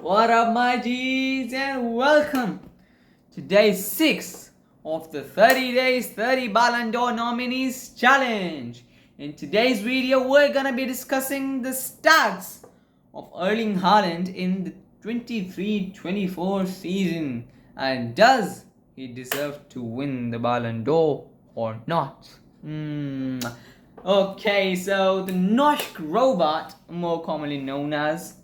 What up, my G's, and welcome to day 6 of the 30 days 30 Ballon d'Or nominees challenge. In today's video, we're gonna be discussing the stats of Erling Haaland in the 23-24 season, and does he deserve to win the Ballon d'Or or not? Okay, so the Noshk robot, more commonly known as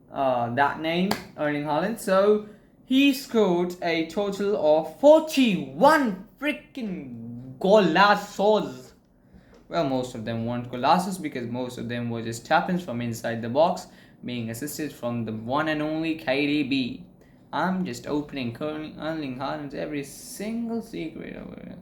that name, Erling Haaland. So he scored a total of 41 freaking golazos. Well, most of them weren't golazos because most of them were just tap-ins from inside the box, being assisted from the one and only KDB. I'm just opening Erling Haaland's every single secret over here.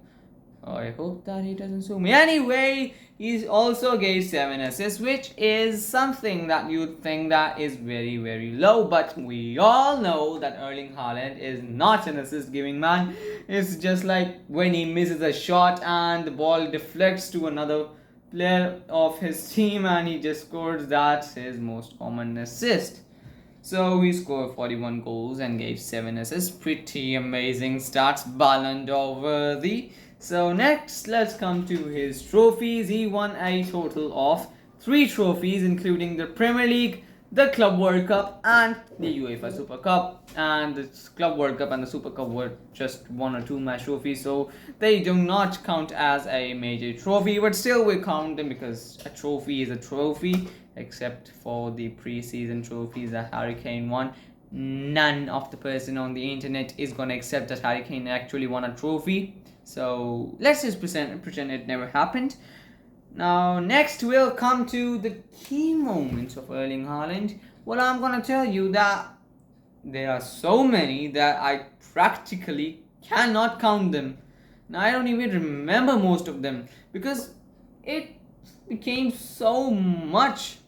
I hope that he doesn't sue me. Anyway, he also gave 7 assists, which is something that you'd think that is very, very low. But we all know that Erling Haaland is not an assist-giving man. It's just like when he misses a shot and the ball deflects to another player of his team and he just scores. That's his most common assist. So he scored 41 goals and gave 7 assists. Pretty amazing stats, Ballon d'Or worthy. So next, let's come to his trophies. He won a total of 3 trophies, including the Premier League, the Club World Cup, and the UEFA Super Cup. And the Club World Cup and the Super Cup were just 1 or 2 match trophies, so they do not count as a major trophy. But still, we count them because a trophy is a trophy, except for the pre-season trophies that Harry Kane won. None of the person on the internet is gonna accept that Harry Kane actually won a trophy. So let's just pretend it never happened. Now, next we'll come to the key moments of Erling Haaland. Well, I'm gonna tell you that there are so many that I practically cannot count them. Now, I don't even remember most of them because it became so much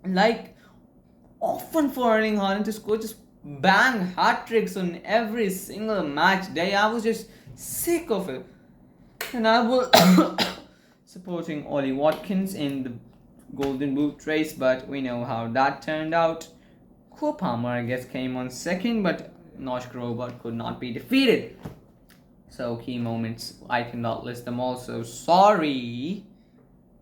like often for Erling Haaland to score just bang hat tricks on every single match day. I was just sick of it, and I was supporting Ollie Watkins in the Golden Boot race, but we know how that turned out. Cole Palmer, I guess, came on second, but Noshk Robot could not be defeated. So key moments, I cannot list them all, so sorry,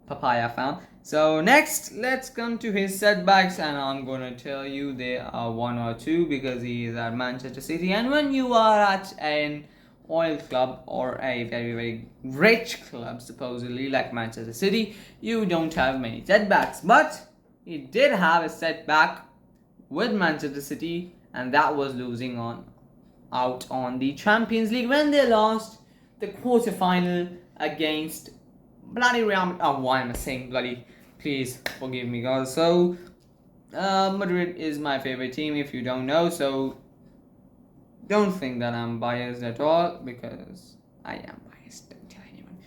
Papaya fan. So next, let's come to his setbacks, and I'm gonna tell you there are 1 or 2 because he is at Manchester City, and when you are at an oil club or a very, very rich club supposedly like Manchester City, you don't have many setbacks. But he did have a setback with Manchester City, and that was losing out on the Champions League when they lost the quarterfinal against bloody Real. Why am I saying bloody? Please forgive me, guys. So Madrid is my favorite team, if you don't know. So don't think that I'm biased at all, because I am biased, don't tell anyone.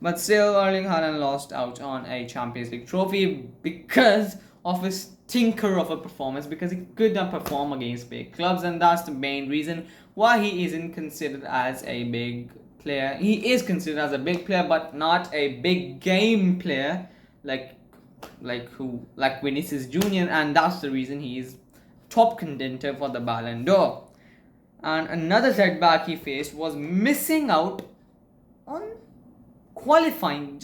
But still, Erling Haaland lost out on a Champions League trophy because of a stinker of a performance, because he could not perform against big clubs, and that's the main reason why he isn't considered as a big player. He is considered as a big player, but not a big game player like Vinicius Jr., and that's the reason he is top contender for the Ballon d'Or. And another setback he faced was missing out on qualifying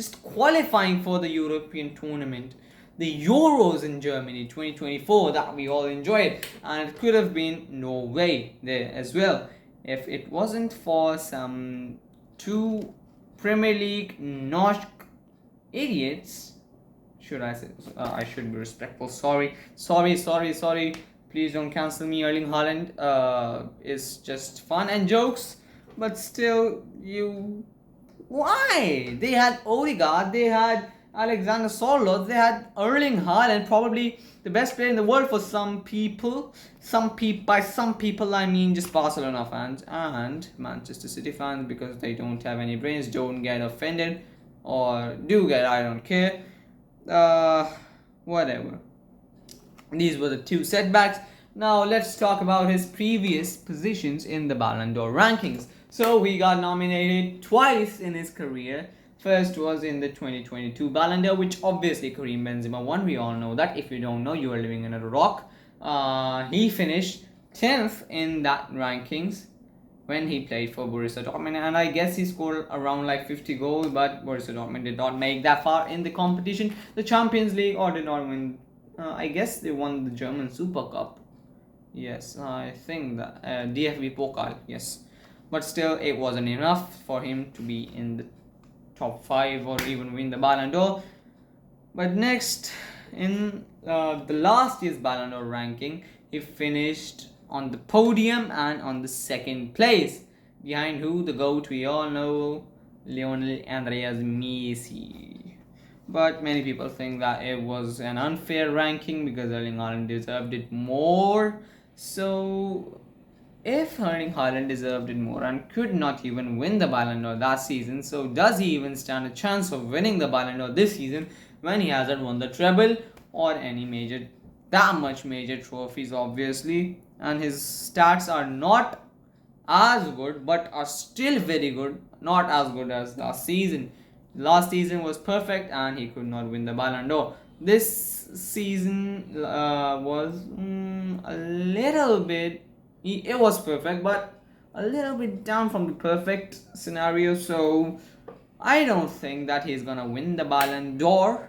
for the European tournament, the Euros in Germany 2024 that we all enjoyed, and it could have been Norway there as well if it wasn't for some 2 Premier League Noshk idiots. Should I say? I should be respectful. Sorry. Please don't cancel me. Erling Haaland is just fun and jokes, but still, why? They had Odegaard, they had Alexander Sorloth, they had Erling Haaland, probably the best player in the world for some people. By some people, I mean just Barcelona fans and Manchester City fans, because they don't have any brains. Don't get offended, or do get, I don't care. Whatever. These were the 2 setbacks. Now let's talk about his previous positions in the Ballon d'Or rankings. So we got nominated twice in his career. First was in the 2022 Ballon d'Or, which obviously Karim Benzema won. We all know that. If you don't know, you are living under a rock. he finished 10th in that rankings when he played for Borussia Dortmund, and I guess he scored around like 50 goals, but Borussia Dortmund did not make that far in the competition, the Champions League, or did not win. I guess they won the German Super Cup. Yes, I think that DFB Pokal, yes. But still, it wasn't enough for him to be in the top 5 or even win the Ballon d'Or. But next, in the last year's Ballon d'Or ranking, he finished on the podium and on the second place. Behind who? The GOAT we all know, Lionel Andreas Messi. But many people think that it was an unfair ranking because Erling Haaland deserved it more. So, if Erling Haaland deserved it more and could not even win the Ballon d'Or that season, so does he even stand a chance of winning the Ballon d'Or this season when he hasn't won the treble or any major trophies, obviously, and his stats are not as good but are still very good, not as good as last season. Last season was perfect and he could not win the Ballon d'Or. This season was a little bit, it was perfect, but a little bit down from the perfect scenario. So I don't think that he's gonna win the Ballon d'Or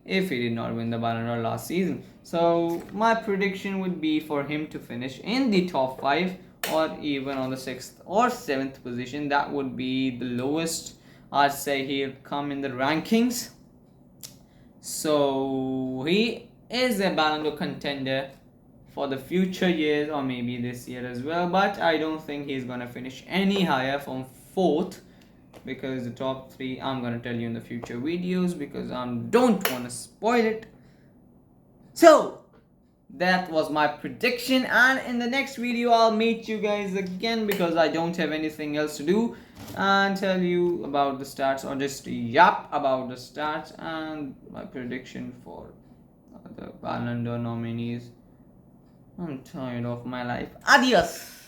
if he did not win the Ballon d'Or last season. So my prediction would be for him to finish in the top 5 or even on the 6th or 7th position. That would be the lowest I'd say he'll come in the rankings. So he is a Ballon d'Or contender for the future years or maybe this year as well, but I don't think he's gonna finish any higher from 4th, because the top 3 I'm gonna tell you in the future videos because I don't want to spoil it. So that was my prediction, and in the next video I'll meet you guys again because I don't have anything else to do and tell you about the stats or just yap about the stats and my prediction for the Ballon d'Or nominees. I'm tired of my life. Adios.